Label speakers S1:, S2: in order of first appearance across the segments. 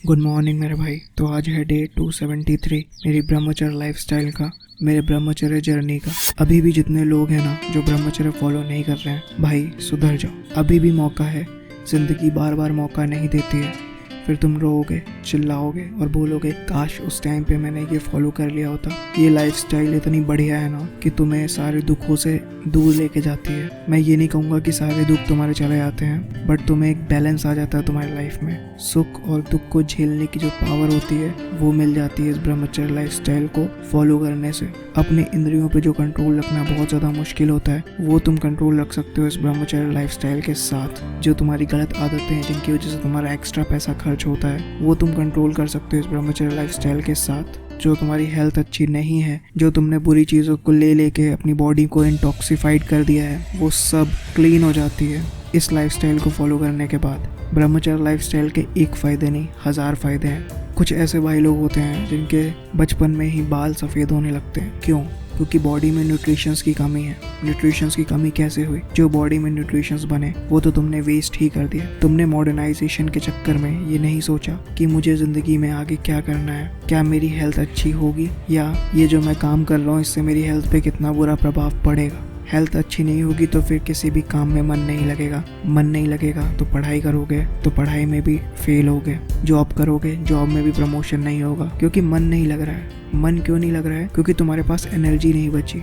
S1: Good morning मेरे भाई। तो आज है डे 273 मेरी ब्रह्मचर्य लाइफस्टाइल का, मेरे ब्रह्मचर्य जर्नी का। अभी भी जितने लोग हैं ना जो ब्रह्मचर्य फॉलो नहीं कर रहे हैं, भाई सुधर जाओ। अभी भी मौका है, जिंदगी बार बार मौका नहीं देती है। फिर तुम रोओगे, चिल्लाओगे और बोलोगे काश उस टाइम पे मैंने ये फॉलो कर लिया होता। ये लाइफस्टाइल इतनी बढ़िया है ना कि तुम्हें सारे दुखों से दूर लेके जाती है। मैं ये नहीं कहूँगा कि सारे दुख तुम्हारे चले जाते हैं, बट तुम्हें एक बैलेंस आ जाता है तुम्हारी लाइफ में। सुख और दुख को झेलने की जो पावर होती है वो मिल जाती है इस ब्रह्मचर्य लाइफस्टाइल को फॉलो करने से। अपने इंद्रियों पे जो कंट्रोल रखना बहुत ज़्यादा मुश्किल होता है, वो तुम कंट्रोल रख सकते हो इस ब्रह्मचर्य लाइफस्टाइल के साथ। जो तुम्हारी गलत आदतें हैं जिनकी वजह से तुम्हारा एक्स्ट्रा पैसा खर्च होता है, वो तुम कंट्रोल कर सकते हो इस ब्रह्मचर्य लाइफस्टाइल के साथ। जो तुम्हारी हेल्थ अच्छी नहीं है, जो तुमने बुरी चीज़ों को ले लेके अपनी बॉडी को इंटॉक्सिफाइड कर दिया है, वो सब क्लीन हो जाती है इस लाइफस्टाइल को फॉलो करने के बाद। ब्रह्मचर्य लाइफस्टाइल के एक फ़ायदे नहीं, 1000 फ़ायदे हैं। कुछ ऐसे भाई लोग होते हैं जिनके बचपन में ही बाल सफ़ेद होने लगते हैं। क्यों? क्योंकि बॉडी में न्यूट्रिशंस की कमी है। न्यूट्रिशंस की कमी कैसे हुई? जो बॉडी में न्यूट्रिशंस बने वो तो तुमने वेस्ट ही कर दिया। तुमने मॉडर्नाइजेशन के चक्कर में ये नहीं सोचा कि मुझे ज़िंदगी में आगे क्या करना है, क्या मेरी हेल्थ अच्छी होगी, या ये जो मैं काम कर रहा हूँ इससे मेरी हेल्थ पे कितना बुरा प्रभाव पड़ेगा। हेल्थ अच्छी नहीं होगी तो फिर किसी भी काम में मन नहीं लगेगा। मन नहीं लगेगा तो पढ़ाई करोगे तो पढ़ाई में भी फेल होगे। जॉब करोगे, जॉब में भी प्रमोशन नहीं होगा, क्योंकि मन नहीं लग रहा है। मन क्यों नहीं लग रहा है? क्योंकि तुम्हारे पास एनर्जी नहीं बची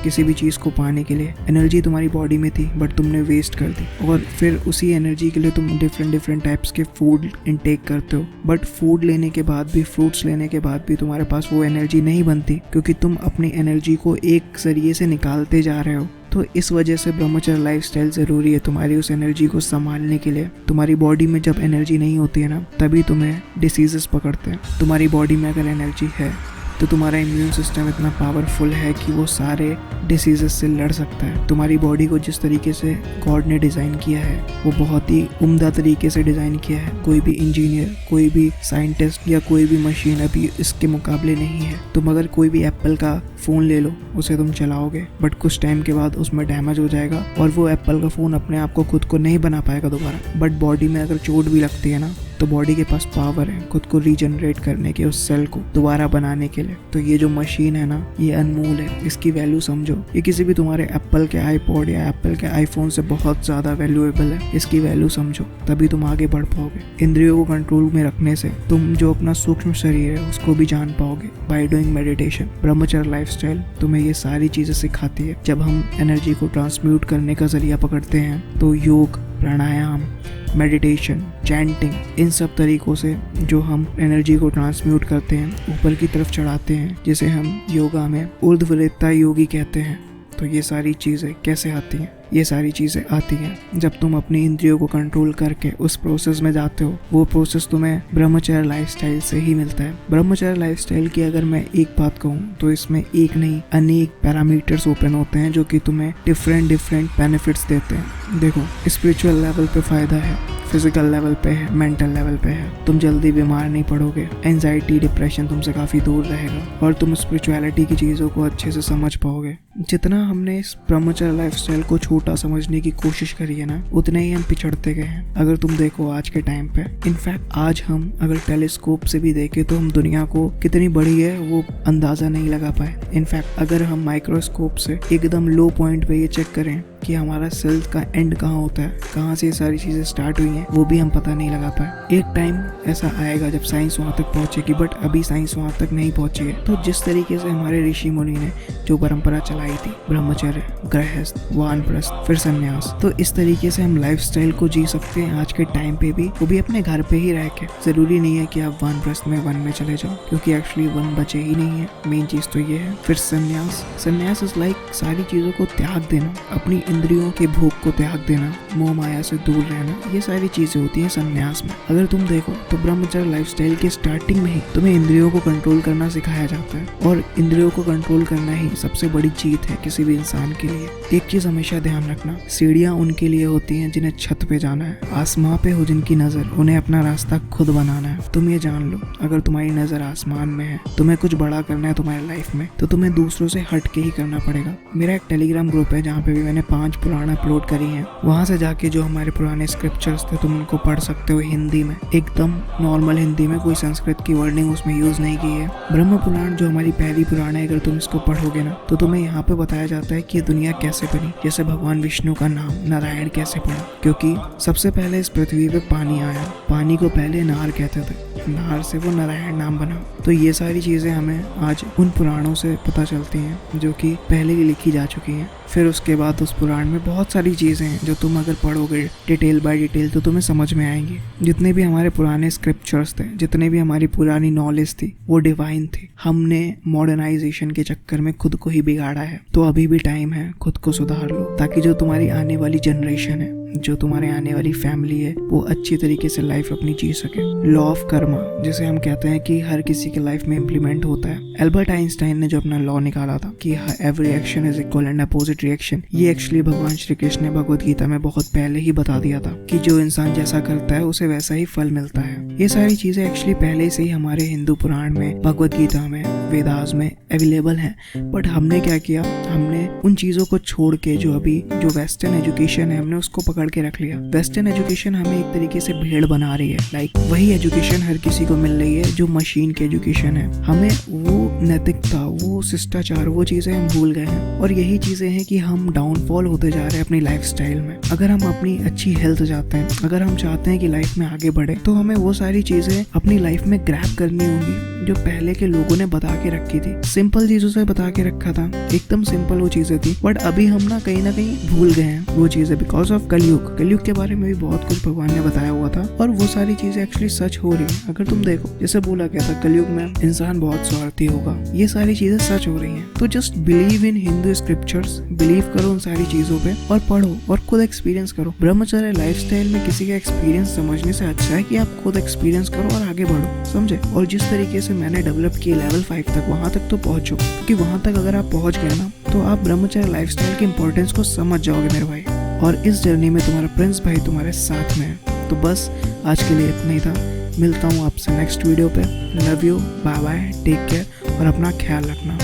S1: किसी भी चीज़ को पाने के लिए। एनर्जी तुम्हारी बॉडी में थी बट तुमने वेस्ट कर दी, और फिर उसी एनर्जी के लिए तुम डिफरेंट टाइप्स के फूड इनटेक करते हो। बट फूड लेने के बाद भी, फ्रूट्स लेने के बाद भी तुम्हारे पास वो एनर्जी नहीं बनती, क्योंकि तुम अपनी एनर्जी को एक जरिए से निकालते जा रहे हो। तो इस वजह से ब्रह्मचर्य लाइफस्टाइल ज़रूरी है तुम्हारी उस एनर्जी को संभालने के लिए। तुम्हारी बॉडी में जब एनर्जी नहीं होती है ना, तभी तुम्हें डिसीजेस पकड़ते हैं। तुम्हारी बॉडी में अगर एनर्जी है तो तुम्हारा इम्यून सिस्टम इतना पावरफुल है कि वो सारे डिसीजेस से लड़ सकता है। तुम्हारी बॉडी को जिस तरीके से गॉड ने डिज़ाइन किया है वो बहुत ही उम्दा तरीके से डिज़ाइन किया है। कोई भी इंजीनियर, कोई भी साइंटिस्ट या कोई भी मशीन अभी इसके मुकाबले नहीं है। तुम अगर कोई भी एप्पल का फ़ोन ले लो, उसे तुम चलाओगे बट कुछ टाइम के बाद उसमें डैमेज हो जाएगा और वो एप्पल का फ़ोन अपने आप को खुद को नहीं बना पाएगा दोबारा। बट बॉडी में अगर चोट भी लगती है ना, तो बॉडी के पास पावर है खुद को रीजनरेट करने के, उस सेल को दोबारा बनाने के लिए। तो ये जो मशीन है ना, ये अनमोल है। इसकी वैल्यू समझो। ये किसी भी तुम्हारे एप्पल के आईपॉड या एप्पल के आईफोन से बहुत ज़्यादा वैल्यूएबल है। इसकी वैल्यू समझो, तभी तुम आगे बढ़ पाओगे। इंद्रियों को कंट्रोल में रखने से तुम जो अपना सूक्ष्म शरीर है उसको भी जान पाओगे बाय डूइंग मेडिटेशन। ब्रह्मचर्य लाइफस्टाइल तुम्हें ये सारी चीज़ें सिखाती है। जब हम एनर्जी को ट्रांसम्यूट करने का जरिया पकड़ते हैं तो योग, प्राणायाम, मेडिटेशन, चैंटिंग, इन सब तरीकों से जो हम एनर्जी को ट्रांसम्यूट करते हैं, ऊपर की तरफ चढ़ाते हैं, जिसे हम योगा में ऊर्ध्वरेता योगी कहते हैं। तो ये सारी चीज़ें कैसे आती हैं? ये सारी चीज़ें आती हैं जब तुम अपनी इंद्रियों को कंट्रोल करके उस प्रोसेस में जाते हो। वो प्रोसेस तुम्हें ब्रह्मचर्य लाइफस्टाइल से ही मिलता है। ब्रह्मचर्य लाइफस्टाइल की अगर मैं एक बात कहूँ तो इसमें एक नहीं अनेक पैरामीटर्स ओपन होते हैं जो कि तुम्हें डिफरेंट बेनिफिट्स देते हैं। देखो, स्पिरिचुअल लेवल पे फ़ायदा है, फिजिकल लेवल पे है, मेंटल लेवल पे है। तुम जल्दी बीमार नहीं पड़ोगे, एंजाइटी, डिप्रेशन तुमसे काफ़ी दूर रहेगा और तुम स्पिरिचुअलिटी की चीज़ों को अच्छे से समझ पाओगे। जितना हमने इस ब्रह्मचर्य लाइफस्टाइल को छोटा समझने की कोशिश करी है ना, उतने ही हम पिछड़ते गए हैं। अगर तुम देखो आज के टाइम पे, इनफैक्ट आज हम अगर टेलीस्कोप से भी देखें तो हम दुनिया को कितनी बड़ी है वो अंदाज़ा नहीं लगा पाए। इनफैक्ट अगर हम माइक्रोस्कोप से एकदम लो पॉइंट पे ये चेक करें कि हमारा सेल का एंड कहाँ होता है, कहाँ से ये सारी चीज़ें स्टार्ट हुई हैं, वो भी हम पता नहीं लगा पाए। एक टाइम ऐसा आएगा जब साइंस वहाँ तक पहुँचेगी, बट अभी साइंस वहाँ तक नहीं पहुँची है। तो जिस तरीके से हमारे ऋषि मुनि ने जो परंपरा चलाई थी, ब्रह्मचर्य, गृहस्थ, वानप्रस्थ, फिर संन्यास, तो इस तरीके से हम लाइफस्टाइल को जी सकते हैं आज के टाइम पे भी, वो भी अपने घर पे ही रह के। ज़रूरी नहीं है कि आप वानप्रस्थ में वन में चले जाओ, क्योंकि एक्चुअली वन बचे ही नहीं है। मेन चीज़ तो ये है। फिर संन्यास इज लाइक सारी चीज़ों को त्याग देना, अपनी इंद्रियों के भोग को त्याग देना, मोह माया से दूर रहना, ये सारी चीजें होती हैं संन्यास में। अगर तुम देखो तो ब्रह्मचर्य लाइफस्टाइल के स्टार्टिंग में ही तुम्हें इंद्रियों को कंट्रोल करना सिखाया जाता है, और इंद्रियों को कंट्रोल करना ही सबसे बड़ी जीत है किसी भी इंसान के लिए। एक चीज हमेशा ध्यान रखना, सीढ़ियां उनके लिए होती हैं जिन्हें छत पे जाना है, आसमान वहाँ पे हो जिनकी नज़र, उन्हें अपना रास्ता खुद बनाना है। तुम ये जान लो, अगर तुम्हारी नज़र आसमान में है, तुम्हें कुछ बड़ा करना है तुम्हारी लाइफ में, तो तुम्हें दूसरों से हट के ही करना पड़ेगा। मेरा एक टेलीग्राम ग्रुप है जहाँ पे भी मैंने 5 पुराण अपलोड करी हैं। वहाँ से जाके जो हमारे पुराने स्क्रिप्चर्स थे तुम उनको पढ़ सकते हो हिंदी में, एकदम नॉर्मल हिंदी में, कोई संस्कृत की वर्डिंग उसमें यूज नहीं की है। ब्रह्म पुराण जो हमारी पहली पुराण है, अगर तुम इसको पढ़ोगे ना तो तुम्हें यहाँ पे बताया जाता है कि ये दुनिया कैसे बनी, जैसे भगवान विष्णु का नाम नारायण कैसे पड़ा, क्योंकि सबसे पहले इस पृथ्वी पे पानी आया, पानी को पहले नार कहते थे, नार से वो नारायण नाम बना। तो ये सारी चीजें हमें आज उन पुराणों से पता चलती हैं जो कि पहले ही लिखी जा चुकी हैं। फिर उसके बाद उस पुराण में बहुत सारी चीज़ें हैं जो तुम अगर पढ़ोगे डिटेल बाय डिटेल तो तुम्हें समझ में आएंगी। जितने भी हमारे पुराने स्क्रिप्चर्स थे, जितने भी हमारी पुरानी नॉलेज थी, वो डिवाइन थी। हमने मॉडर्नाइजेशन के चक्कर में खुद को ही बिगाड़ा है। तो अभी भी टाइम है, खुद को सुधार लो, ताकि जो तुम्हारी आने वाली जनरेशन है, जो तुम्हारे आने वाली फैमिली है, वो अच्छी तरीके से लाइफ अपनी जी सके। लॉ ऑफ कर्मा जिसे हम कहते हैं कि हर किसी के लाइफ में इम्प्लीमेंट होता है। एल्बर्ट आइंस्टाइन ने जो अपना लॉ निकाला था कि every action is equal and opposite reaction, ये एक्चुअली भगवान श्री कृष्ण ने भगवद गीता में बहुत पहले ही बता दिया था कि जो इंसान जैसा करता है उसे वैसा ही फल मिलता है। ये सारी चीजें एक्चुअली पहले से ही हमारे हिंदू पुराण में, भगवद गीता में, वेदास में अवेलेबल हैं। बट हमने क्या किया, हमने उन चीजों को छोड़ के जो अभी जो वेस्टर्न एजुकेशन है, हमने उसको पकड़ के रख लिया। वेस्टर्न एजुकेशन हमें एक तरीके से भेड़ बना रही है। लाइक वही एजुकेशन हर किसी को मिल रही है जो मशीन की एजुकेशन है। हमें वो नैतिकता, वो शिष्टाचार, वो चीजें हम भूल गए हैं। और यही चीजें हैं कि हम डाउनफॉल होते जा रहे हैं अपनी लाइफस्टाइल में। अगर हम अपनी अच्छी हेल्थ चाहते हैं, अगर हम चाहते हैं कि लाइफ में आगे बढ़े, तो हमें वो सारी चीजें अपनी लाइफ में ग्रैब करनी होंगी जो पहले के लोगों ने बता के रखी थी। सिंपल चीजों से बता के रखा था, एकदम सिंपल वो चीजें थी। बट अभी हम ना कहीं भूल गए हैं वो चीजें बिकॉज ऑफ कलयुग। कलयुग के बारे में भी बहुत कुछ भगवान ने बताया हुआ था और वो सारी चीजें एक्चुअली सच हो रही है। अगर तुम देखो, जैसे बोला गया था कलयुग में इंसान बहुत स्वार्थी होगा, ये सारी चीजें सच हो रही हैं। तो just believe in Hindu scriptures, believe करो उन सारी चीजों पे और पढ़ो और खुद एक्सपीरियंस करो। ब्रह्मचर्य लाइफस्टाइल में किसी का एक्सपीरियंस समझने से अच्छा है कि आप खुद एक्सपीरियंस करो और आगे बढ़ो, समझे। और जिस तरीके से मैंने डेवलप किया लेवल 5 तक, वहां तक तो पहुंचो, क्योंकि वहां तक अगर आप पहुंच गए ना तो आप ब्रह्मचर्य लाइफस्टाइल की इंपॉर्टेंस को समझ जाओगे मेरे भाई। और इस जर्नी में तुम्हारा प्रिंस भाई तुम्हारे साथ में है। तो बस आज के लिए इतना ही था। मिलता हूँ आपसे नेक्स्ट वीडियो पे। Love you, bye bye, take care और अपना ख्याल रखना।